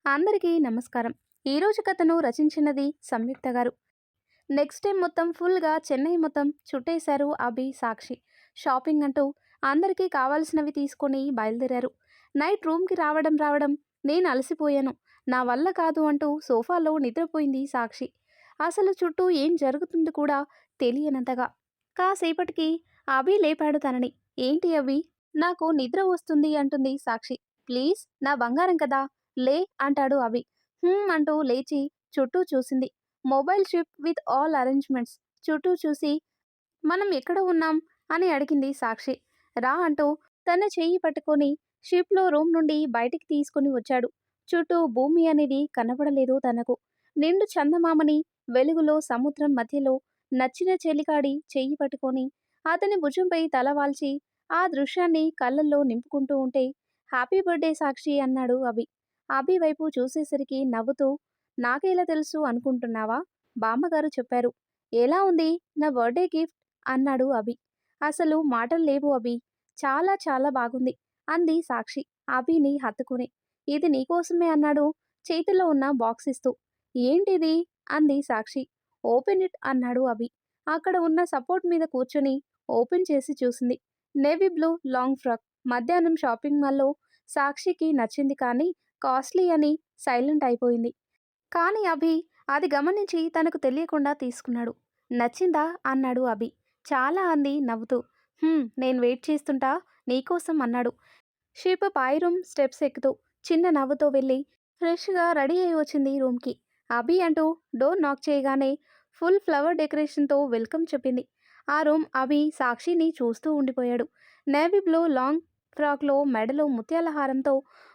అందరికీ నమస్కారం. ఈరోజు కథను రచించినది సంయుక్త గారు. నెక్స్ట్ టైం మొత్తం ఫుల్గా చెన్నై మొత్తం చుట్టేశారు అభి, సాక్షి. షాపింగ్ అంటూ అందరికీ కావాల్సినవి తీసుకొని బయలుదేరారు. నైట్ రూమ్కి రావడం నేను అలసిపోయాను, నా వల్ల కాదు అంటూ సోఫాలో నిద్రపోయింది సాక్షి. అసలు చుట్టూ ఏం జరుగుతుంది కూడా తెలియనంతగా. కాసేపటికి అభి లేపాడు తనని. ఏంటి అభి, నాకు నిద్ర వస్తుంది అంటుంది సాక్షి. ప్లీజ్, నా బంగారం కదా, లే అంటాడు అభి. అంటూ లేచి చుట్టూ చూసింది. Mobile ship with all arrangements. చుట్టూ చూసి మనం ఎక్కడ ఉన్నాం అని అడిగింది సాక్షి. రా అంటూ తన చెయ్యి పట్టుకొని షిప్లో రూమ్ నుండి బయటికి తీసుకుని వచ్చాడు. చుట్టూ భూమి అనేది కనపడలేదు తనకు. నిండు చందమామని వెలుగులో సముద్రం మధ్యలో నచ్చిన చెలికాడి చెయ్యి పట్టుకొని అతని భుజంపై తలవాల్చి ఆ దృశ్యాన్ని కళ్ళల్లో నింపుకుంటూ ఉంటే, హ్యాపీ బర్త్డే సాక్షి అన్నాడు అభి. అభి వైపు చూసేసరికి నవ్వుతూ, నాకేలా తెలుసు అనుకుంటున్నావా, బామ్మగారు చెప్పారు. ఎలా ఉంది నా బర్త్డే గిఫ్ట్ అన్నాడు అభి. అసలు మాటలు లేవు అభి, చాలా చాలా బాగుంది అంది సాక్షి అభిని హత్తుకుని. ఇది నీకోసమే అన్నాడు చేతిలో ఉన్న బాక్స్ ఇస్తూ. ఏంటిది అంది సాక్షి. ఓపెన్ ఇట్ అన్నాడు అభి. అక్కడ ఉన్న సపోర్ట్ మీద కూర్చొని ఓపెన్ చేసి చూసింది. Navy blue long frock. మధ్యాహ్నం షాపింగ్ మాల్లో సాక్షికి నచ్చింది, కానీ కాస్ట్లీ అని సైలెంట్ అయిపోయింది. కానీ అభి అది గమనించి తనకు తెలియకుండా తీసుకున్నాడు. నచ్చిందా అన్నాడు అభి. చాలా అంది నవ్వుతూ. నేను వెయిట్ చేస్తుంటా నీకోసం అన్నాడు. షిప్ పాయి రూమ్ స్టెప్స్ ఎక్కుతూ చిన్న నవ్వుతో వెళ్ళి ఫ్రెష్గా రెడీ అయి వచ్చింది రూమ్కి. అభి అంటూ డోర్ నాక్ చేయగానే ఫుల్ ఫ్లవర్ డెకరేషన్తో వెల్కమ్ చెప్పింది. ఆ రూమ్ అభి సాక్షిని చూస్తూ ఉండిపోయాడు. నేవీ బ్లూ లాంగ్ ఫ్రాక్లో మెడలో ముత్యాల హారంతో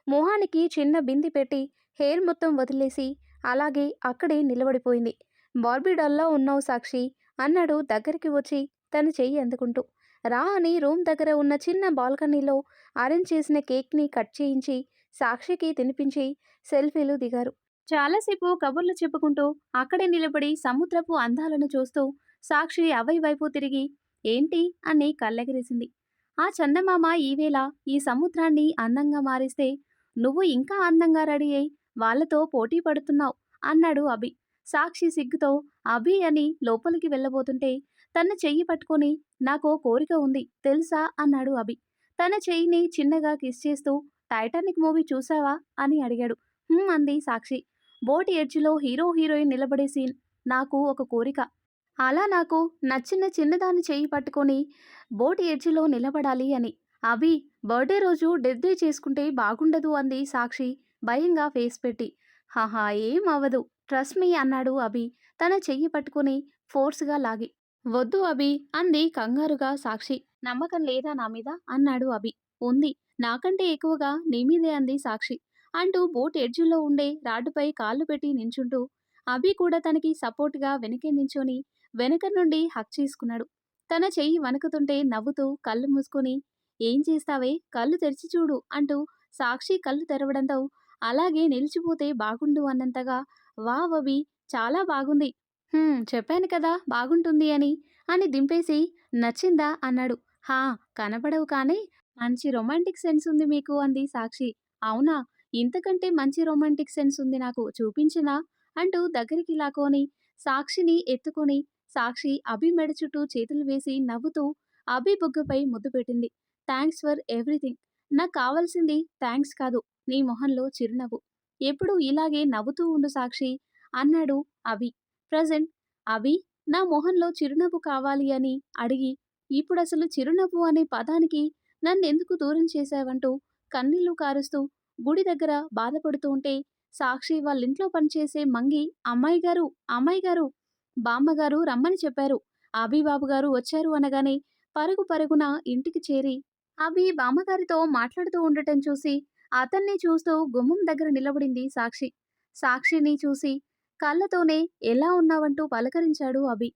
మొహానికి చిన్న బింది పెట్టి హెయిర్ మొత్తం వదిలేసి అలాగే అక్కడే నిలబడిపోయింది. బార్బీ డాల్లా ఉన్నావు సాక్షి అన్నాడు దగ్గరికి వచ్చి తన చెయ్యి అందుకుంటూ. రా అని రూమ్ దగ్గర ఉన్న చిన్న బాల్కనీలో అరేంజ్ చేసిన కేక్ని కట్ చేయించి సాక్షికి తినిపించి సెల్ఫీలు దిగారు. చాలాసేపు కబుర్లు చెప్పుకుంటూ అక్కడే నిలబడి సముద్రపు అందాలను చూస్తూ సాక్షి అభయ్ వైపు తిరిగి ఏంటి అని కళ్ళెగరేసింది. ఆ చందమామ ఈవేళ ఈ సముద్రాన్ని అందంగా మారిస్తే నువ్వు ఇంకా అందంగా రెడీ అయి వాళ్లతో పోటీ పడుతున్నావు అన్నాడు అభి. సాక్షి సిగ్గుతో అభి అని లోపలికి వెళ్ళబోతుంటే తన చెయ్యి పట్టుకొని నాకో కోరిక ఉంది తెలుసా అన్నాడు అభి. తన చెయ్యిని చిన్నగా కిస్ చేస్తూ టైటానిక్ మూవీ చూసావా అని అడిగాడు. అంది సాక్షి. బోట్ ఎడ్జ్లో హీరో హీరోయిన్ నిలబడే సీన్ నాకు ఒక కోరిక. అలా నాకు నచ్చిన చిన్నదాన్ని చెయ్యి పట్టుకొని బోట్ ఎడ్జ్లో నిలబడాలి అని. అభి, బర్త్డే రోజు డెత్ డే చేసుకుంటే బాగుండదు అంది సాక్షి భయంగా ఫేస్ పెట్టి. హాహా, ఏం అవ్వదు, ట్రస్ట్ మీ అన్నాడు అభి తన చెయ్యి పట్టుకుని ఫోర్స్గా లాగి. వద్దు అభి అంది కంగారుగా సాక్షి. నమ్మకం లేదా నా మీద అన్నాడు అభి. ఉంది, నాకంటే ఎక్కువగా నీ మీదే అంది సాక్షి అంటూ బోట్ ఎడ్జ్లో ఉండే రాడ్డుపై కాళ్ళు పెట్టి నించుంటూ అభి కూడా తనకి సపోర్ట్గా వెనకే నించొని వెనక నుండి హక్ చేసుకున్నాడు. తన చెయ్యి వణుకుతుంటే నవ్వుతూ కళ్ళు మూసుకొని ఏం చేస్తావే, కళ్ళు తెరిచి చూడు అంటూ సాక్షి కళ్ళు తెరవడంతో అలాగే నిలిచిపోతే బాగుండు అన్నంతగా వావ్ అభి, చాలా బాగుంది, చెప్పాను కదా బాగుంటుంది అని దింపేసి నచ్చిందా అన్నాడు. హా, కనపడవు కానీ మంచి రొమాంటిక్ సెన్స్ ఉంది మీకు అంది సాక్షి. అవునా, ఇంతకంటే మంచి రొమాంటిక్ సెన్స్ ఉంది నాకు, చూపించినా అంటూ దగ్గరికి లాక్కొని సాక్షిని ఎత్తుకొని సాక్షి అభి మెడ చుట్టూ చేతులు వేసి నవ్వుతూ అభి బుగ్గపై ముద్దు పెట్టింది. Thanks for everything. నాకు కావాల్సింది థ్యాంక్స్ కాదు, నీ మొహంలో చిరునవ్వు. ఎప్పుడు ఇలాగే నవ్వుతూ ఉండు సాక్షి అన్నాడు అభి. ప్రజెంట్ అభి నా మొహంలో చిరునవ్వు కావాలి అని అడిగి ఇప్పుడసలు చిరునవ్వు అనే పదానికి నన్నెందుకు దూరం చేశావంటూ కన్నీళ్లు కారుస్తూ గుడి దగ్గర బాధపడుతూ ఉంటే సాక్షి వాళ్ళింట్లో పనిచేసే మంగి అమ్మాయి గారు బామ్మగారు రమ్మని చెప్పారు, అభిబాబు గారు వచ్చారు అనగానే పరుగు పరుగున ఇంటికి చేరి అభి బామ్మగారితో మాట్లాడుతూ ఉండటం చూసి అతన్ని చూస్తూ గుమ్మం దగ్గర నిలబడింది సాక్షి. సాక్షిని చూసి కళ్ళతోనే ఎలా ఉన్నావంటూ పలకరించాడు అభి.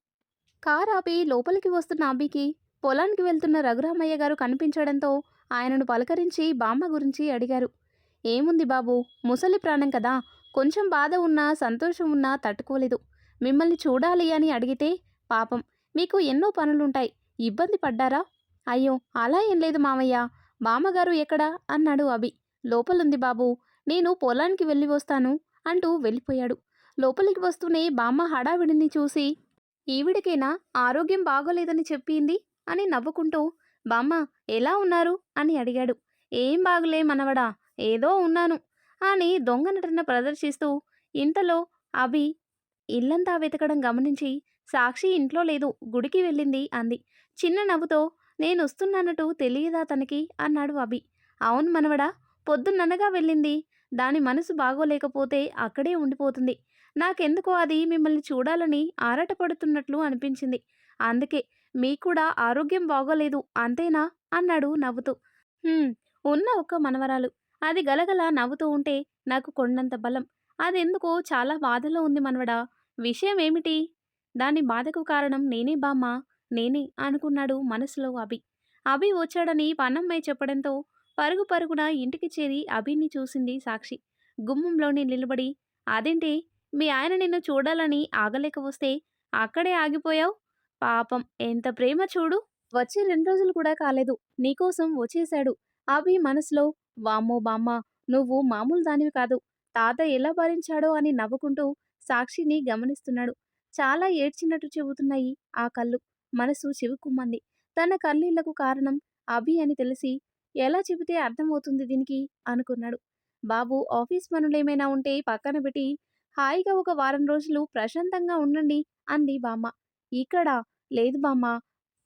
కారు ఆపి లోపలికి వస్తున్న అభికి పొలానికి వెళ్తున్న రఘురామయ్య గారు కనిపించడంతో ఆయనను పలకరించి బామ్మ గురించి అడిగారు. ఏముంది బాబు, ముసలి ప్రాణం కదా, కొంచెం బాధ ఉన్నా సంతోషం ఉన్నా తట్టుకోలేదు. మిమ్మల్ని చూడాలి అని అడిగితే పాపం మీకు ఎన్నో పనులుంటాయి, ఇబ్బంది పడ్డారా? అయ్యో అలా ఏం లేదు మామయ్య, బామ్మగారు ఎక్కడా అన్నాడు అభి. లోపలుంది బాబు, నేను పొలానికి వెళ్ళి వస్తాను అంటూ వెళ్ళిపోయాడు. లోపలికి వస్తూనే బామ్మ హడావిడిని చూసి, ఈవిడికేనా ఆరోగ్యం బాగోలేదని చెప్పింది అని నవ్వుకుంటూ, బామ్మ ఎలా ఉన్నారు అని అడిగాడు. ఏం బాగులే మనవడా, ఏదో ఉన్నాను అని దొంగ నటన ప్రదర్శిస్తూ, ఇంతలో అభి ఇల్లంతా వెతకడం గమనించి, సాక్షి ఇంట్లో లేదు, గుడికి వెళ్ళింది అంది. చిన్న నవ్వుతో, నేనొస్తున్నానట్టు తెలియదా తనకి అన్నాడు అభి. అవును మనవడా, పొద్దున్ననగా వెళ్ళింది. దాని మనసు బాగోలేకపోతే అక్కడే ఉండిపోతుంది. నాకెందుకో అది మిమ్మల్ని చూడాలని ఆరాటపడుతున్నట్లు అనిపించింది. అందుకే మీకూడా ఆరోగ్యం బాగోలేదు అంతేనా అన్నాడు నవ్వుతూ. "హ్మ్, ఉన్న ఒక్క మనవరాలు. అది గలగల నవ్వుతూ ఉంటే నాకు కొండంత బలం. అదెందుకో చాలా బాధలో ఉంది మనవడా. విషయం ఏమిటి? దాని బాధకు కారణం నేనే బామ్మా, నేనే అనుకున్నాడు మనసులో అభి. అభి వచ్చాడని పనమ్మాయి చెప్పడంతో పరుగు పరుగున ఇంటికి చేరి అభిని చూసింది సాక్షి. గుమ్మంలోనే నిలబడి, అదేంటి మీ ఆయన నిన్ను చూడాలని ఆగలేక వస్తే అక్కడే ఆగిపోయావు? పాపం ఎంత ప్రేమ చూడు. వచ్చి 2 రోజులు కూడా కాలేదు. నీకోసం వచ్చేశాడు. అభి మనసులో, వామ్మో బామ్మ, నువ్వు మామూలు దానివి కాదు. తాత ఎలా భరించాడో అని నవ్వుకుంటూ సాక్షిని గమనిస్తున్నాడు. చాలా ఏడ్చినట్టు చెబుతున్నాయి ఆ కళ్ళు. మనసు చివుక్కుమంది. తన కన్నీళ్లకు కారణం అభి అని తెలిసి ఎలా చెబితే అర్థమవుతుంది దీనికి అనుకున్నాడు. బాబు ఆఫీస్ పనులేమైనా ఉంటే పక్కన పెట్టి హాయిగా ఒక వారం రోజులు ప్రశాంతంగా ఉండండి అంది బామ్మ. ఇక్కడ లేదు బామ్మ,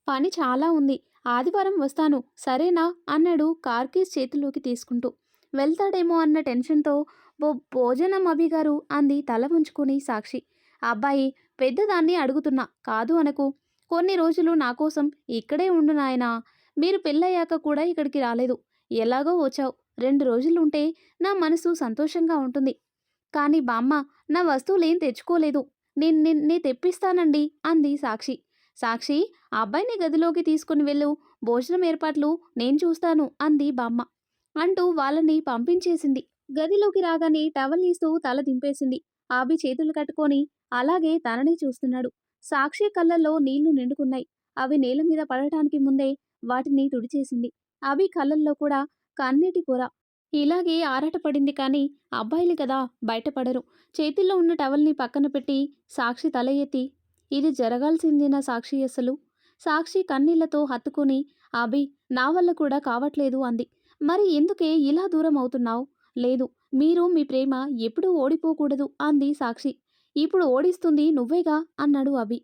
పని చాలా ఉంది. ఆదివారం వస్తాను సరేనా అన్నాడు కార్ కీస్ చేతిలోకి తీసుకుంటూ. వెళ్తాడేమో అన్న టెన్షన్తో, భోజనం అభిగారు అంది తల ఉంచుకుని సాక్షి. అబ్బాయి పెద్దదాన్ని అడుగుతున్నా, కాదు అనకు. కొన్ని రోజులు నాకోసం ఇక్కడే ఉండు నాయనా. మీరు పెళ్ళయ్యాక కూడా ఇక్కడికి రాలేదు. ఎలాగో వచ్చావు. 2 రోజులుంటే నా మనసు సంతోషంగా ఉంటుంది. కానీ బామ్మ, నా వస్తువులేం తెచ్చుకోలేదు. నే తెప్పిస్తానండి అంది సాక్షి. సాక్షి, ఆ అబ్బాయిని గదిలోకి తీసుకుని వెళ్ళు. భోజనం ఏర్పాట్లు నేను చూస్తాను అంది బామ్మ. అంటూ వాళ్ళని పంపించేసింది. గదిలోకి రాగానే టవల్ తీస్తూ తల దింపేసింది. ఆబి చేతులు కట్టుకొని అలాగే తనని చూస్తున్నాడు. సాక్షి కళ్ళల్లో నీళ్లు నిండుకున్నాయి. అవి నేల మీద పడటానికి ముందే వాటిని తుడిచేసింది. అభి కళ్ళల్లో కూడా కన్నీటి పొర. ఇలాగే ఆరాటపడింది కానీ అబ్బాయిలు కదా, బయటపడరు. చేతిలో ఉన్న టవల్ని పక్కన పెట్టి సాక్షి తల ఎత్తి, ఇది జరగాల్సిందేనా సాక్షి అసలు? సాక్షి కన్నీళ్లతో హత్తుకొని, అభి నా వల్ల కూడా కావట్లేదు అంది. మరి ఎందుకే ఇలా దూరం అవుతున్నావు? లేదు, మీరు మీ ప్రేమ ఎప్పుడూ ఓడిపోకూడదు అంది సాక్షి. ఇప్పుడు ఓడిస్తుంది నువ్వేగా అన్నాడు అభి.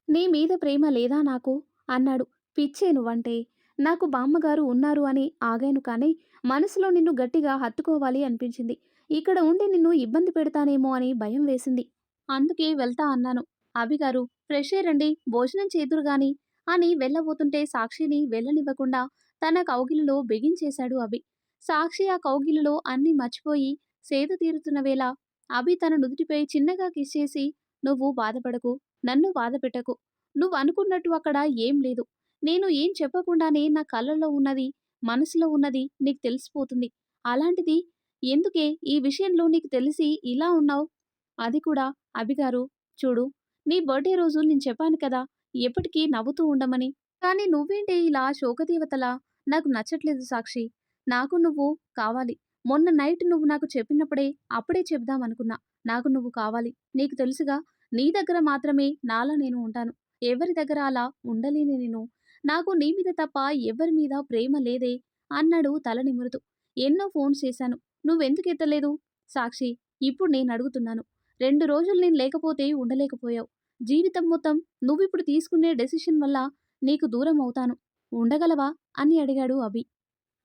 నీ మీద ప్రేమ లేదా నాకు అన్నాడు. పిచ్చే నువ్వంటే. నాకు బామ్మగారు ఉన్నారు అని ఆగాను కానీ మనసులో నిన్ను గట్టిగా హత్తుకోవాలి అనిపించింది. ఇక్కడ ఉండి నిన్ను ఇబ్బంది పెడతానేమో అని భయం వేసింది. అందుకే వెళ్తా అన్నాను. అభిగారు ఫ్రెష్ అయ్యండి, భోజనం చేదురుగాని అని వెళ్ళబోతుంటే సాక్షిని వెళ్ళనివ్వకుండా తన కౌగిలిలో బిగించేశాడు అభి. సాక్షి ఆ కౌగిలిలో అన్నీ మర్చిపోయి సేద తీరుతున్న వేళ అభి తన నుదుటిపై చిన్నగా కిస్ చేసి, నువ్వు బాధపడకు, నన్ను బాధపెట్టకు. నువ్వు అనుకున్నట్టు అక్కడ ఏం లేదు. నేను ఏం చెప్పకుండానే నా కళ్ళల్లో ఉన్నది, మనసులో ఉన్నది నీకు తెలిసిపోతుంది. అలాంటిది ఎందుకే ఈ విషయంలో నీకు తెలిసి ఇలా ఉన్నావు? అది కూడా అభిగారు, చూడు, నీ బర్త్‌డే రోజు నేను చెప్పాను కదా, ఎప్పటికీ నవ్వుతూ ఉండమని. కానీ నువ్వేంటి ఇలా శోకతీవ్రతలా? నాకు నచ్చట్లేదు సాక్షి. నాకు నువ్వు కావాలి. మొన్న నైట్ నువ్వు నాకు చెప్పినప్పుడే అప్పుడే చెప్దామనుకున్నా. నాకు నువ్వు కావాలి. నీకు తెలుసుగా, నీ దగ్గర మాత్రమే నాలా నేను ఉంటాను. ఎవరి దగ్గర అలా ఉండలేనే నేను. నాకు నీ మీద తప్ప ఎవ్వరి మీద ప్రేమ లేదే అన్నాడు తల నిమురుతూ. ఎన్నో ఫోన్స్ చేశాను. నువ్వెందుకు ఎత్తలేదు? సాక్షి, ఇప్పుడు నేనడుగుతున్నాను. 2 రోజులు నేను లేకపోతే ఉండలేకపోయావు. జీవితం మొత్తం నువ్విప్పుడు తీసుకునే డెసిషన్ వల్ల నీకు దూరం అవుతాను. ఉండగలవా అని అడిగాడు అభి.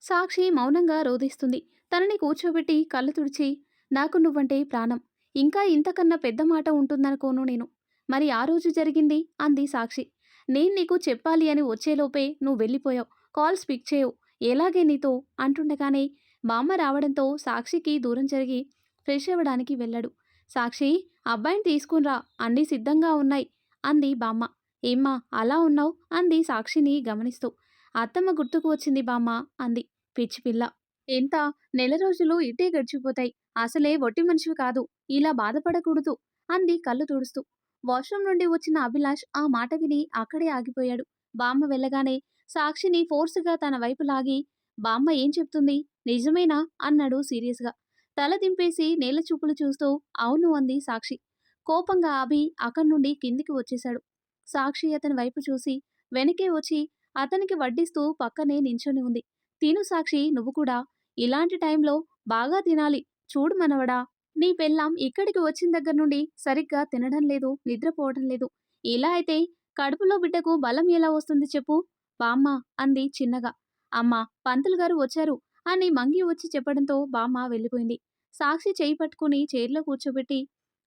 సాక్షి మౌనంగా రోధిస్తుంది. తనని కూర్చోబెట్టి కళ్ళు తుడిచి, నాకు నువ్వంటే ప్రాణం. ఇంకా ఇంతకన్నా పెద్ద మాట ఉంటుందనుకోను నేను. మరి ఆ రోజు జరిగింది అంది సాక్షి. నేను నీకు చెప్పాలి అని వచ్చేలోపే నువ్వు వెళ్ళిపోయావు. కాల్స్ పిక్ చేయవు. ఎలాగే నీతో అంటుండగానే బామ్మ రావడంతో సాక్షికి దూరం జరిగి ఫ్రెష్ అవ్వడానికి వెళ్ళాడు. సాక్షి, అబ్బాయిని తీసుకునిరా, అన్నీ సిద్ధంగా ఉన్నాయి అంది బామ్మ. ఏమ్మా అలా ఉన్నావు అంది సాక్షిని గమనిస్తూ. అత్తమ్మ గుర్తుకు వచ్చింది బామ్మ అంది. పిచ్చి పిల్ల. ఎంత నెల రోజులు ఇట్టే గడిచిపోతాయి. అసలే ఒట్టి మనిషివి కాదు. ఇలా బాధపడకూడదు అంది కళ్ళు తుడుస్తూ. వాష్రూమ్ నుండి వచ్చిన అభిలాష్ ఆ మాట విని అక్కడే ఆగిపోయాడు. బామ్మ వెళ్ళగానే సాక్షిని ఫోర్సుగా తన వైపు లాగి, బామ్మ ఏం చెప్తుంది? నిజమేనా అన్నాడు సీరియస్గా. తల దింపేసి నేల చూపులు చూస్తూ అవును అంది సాక్షి. కోపంగా అభి అక్కడి నుండి కిందికి వచ్చేశాడు. సాక్షి అతని వైపు చూసి వెనకే వచ్చి అతనికి వడ్డిస్తూ పక్కనే నించొని ఉంది. తిను సాక్షి, నువ్వు కూడా. ఇలాంటి టైంలో బాగా తినాలి. చూడు మనవడా, నీ పెళ్ళాం ఇక్కడికి వచ్చిన దగ్గర నుండి సరిగ్గా తినడం లేదు, నిద్రపోవడం లేదు. ఇలా అయితే కడుపులో బిడ్డకు బలం ఎలా వస్తుంది చెప్పు? బామ్మ అంది చిన్నగా. అమ్మా, పంతులు గారు వచ్చారు అని మంగి వచ్చి చెప్పడంతో బామ్మ వెళ్ళిపోయింది. సాక్షి చేయి పట్టుకుని చైర్లో కూర్చోబెట్టి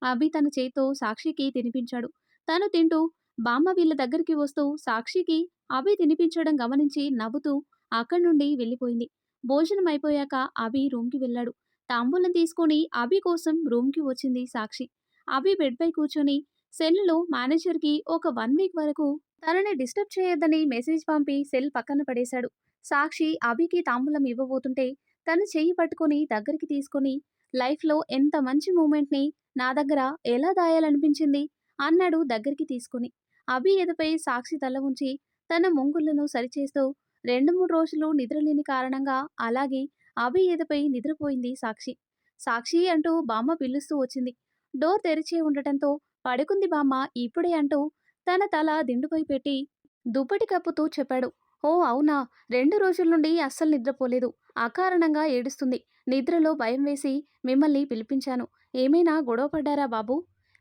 అభి తన చేత్తో సాక్షికి తినిపించాడు. తను తింటూ బామ్మ వీళ్ళ దగ్గరికి వస్తూ సాక్షికి అభి తినిపించడం గమనించి నవ్వుతూ అక్కడి నుండి వెళ్ళిపోయింది. భోజనం అయిపోయాక అభి రూమ్కి వెళ్ళాడు. తాంబూలం తీసుకుని అభి కోసం రూమ్కి వచ్చింది సాక్షి. అభి బెడ్పై కూర్చొని సెల్లో మేనేజర్కి ఒక 1 వీక్ వరకు తనని డిస్టర్బ్ చేయొద్దని మెసేజ్ పంపి సెల్ పక్కన పడేశాడు. సాక్షి అభికి తాంబూలం ఇవ్వబోతుంటే తన చెయ్యి పట్టుకొని దగ్గరికి తీసుకొని లైఫ్లో ఎంత మంచి మూమెంట్ని నా దగ్గర ఎలా దాయాలనిపించింది అన్నాడు దగ్గరికి తీసుకుని. అభి ఎదుపై సాక్షి తల ఉంచి తన ముంగుళ్లను సరిచేస్తూ 2-3 రోజులు నిద్రలేని కారణంగా అలాగే అభి ఎదుపై నిద్రపోయింది సాక్షి. సాక్షి అంటూ బామ్మ పిలుస్తూ వచ్చింది. డోర్ తెరిచే ఉండటంతో పడుకుంది బామ్మ ఇప్పుడే అంటూ తన తల దిండుపై పెట్టి దుప్పటి కప్పుతూ చెప్పాడు. ఓ అవునా, 2 రోజుల నుండి అస్సలు నిద్రపోలేదు. అకారణంగా ఏడుస్తుంది. నిద్రలో భయం వేసి మిమ్మల్ని పిలిపించాను. ఏమైనా గొడవ పడ్డారా బాబు?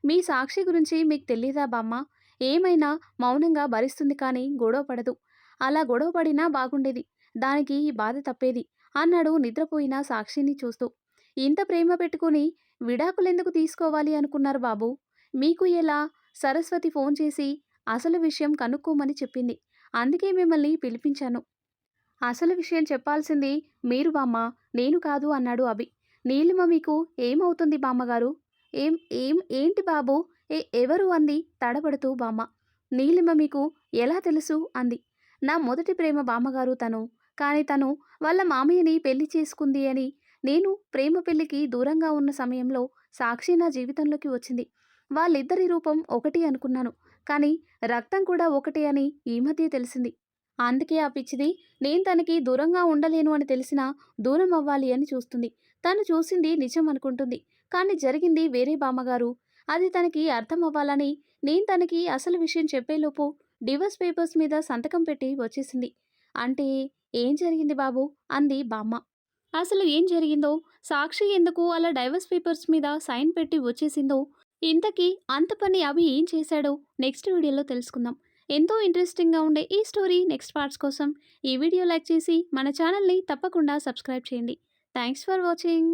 మీ సాక్షి గురించి మీకు తెలీదా బామ్మ? ఏమైనా మౌనంగా భరిస్తుంది కానీ గొడవ పడదు. అలా గొడవ పడినా బాగుండేది. దానికి ఈ బాధ తప్పేది అన్నాడు నిద్రపోయిన సాక్షిని చూస్తూ. ఇంత ప్రేమ పెట్టుకుని విడాకులెందుకు తీసుకోవాలి అనుకున్నారు బాబు? మీకు ఎలా? సరస్వతి ఫోన్ చేసి అసలు విషయం కనుక్కోమని చెప్పింది. అందుకే మిమ్మల్ని పిలిపించాను. అసలు విషయం చెప్పాల్సింది మీరు బామ్మ, నేను కాదు అన్నాడు అభి. నీలిమ మీకు ఏమవుతుంది బామ్మగారు? ఏం ఏం ఏంటి బాబు? ఎవరు అంది తడబడుతూ బామ్మ. నీలిమ మీకు ఎలా తెలుసు అంది. నా మొదటి ప్రేమ బామ్మగారు తను. కానీ తను వాళ్ళ మామయ్యని పెళ్లి చేసుకుంది అని నేను ప్రేమ పెళ్లికి దూరంగా ఉన్న సమయంలో సాక్షి నా జీవితంలోకి వచ్చింది. వాళ్ళిద్దరి రూపం ఒకటి అనుకున్నాను. కానీ రక్తం కూడా ఒకటే అని ఈ మధ్య తెలిసింది. అందుకే ఆ పిచ్చిది నేను తనకి దూరంగా ఉండలేను అని తెలిసినా దూరం అవ్వాలి అని చూస్తుంది. తను చూసింది నిజం అనుకుంటుంది. కానీ జరిగింది వేరే బామ్మగారు. అది తనకి అర్థం అవ్వాలని నేను తనకి అసలు విషయం చెప్పేలోపు డివోర్స్ పేపర్స్ మీద సంతకం పెట్టి వచ్చేసింది. అంటే ఏం జరిగింది బాబు అంది బామ్మ. అసలు ఏం జరిగిందో, సాక్షి ఎందుకు అలా డైవర్స్ పేపర్స్ మీద సైన్ పెట్టి వచ్చేసిందో, ఇంతకీ అంత పని అభి ఏం చేశాడో నెక్స్ట్ వీడియోలో తెలుసుకుందాం. ఎంతో ఇంట్రెస్టింగ్గా ఉండే ఈ స్టోరీ నెక్స్ట్ పార్ట్స్ కోసం ఈ వీడియో లైక్ చేసి మన ఛానల్ని తప్పకుండా సబ్స్క్రైబ్ చేయండి. Thanks for watching.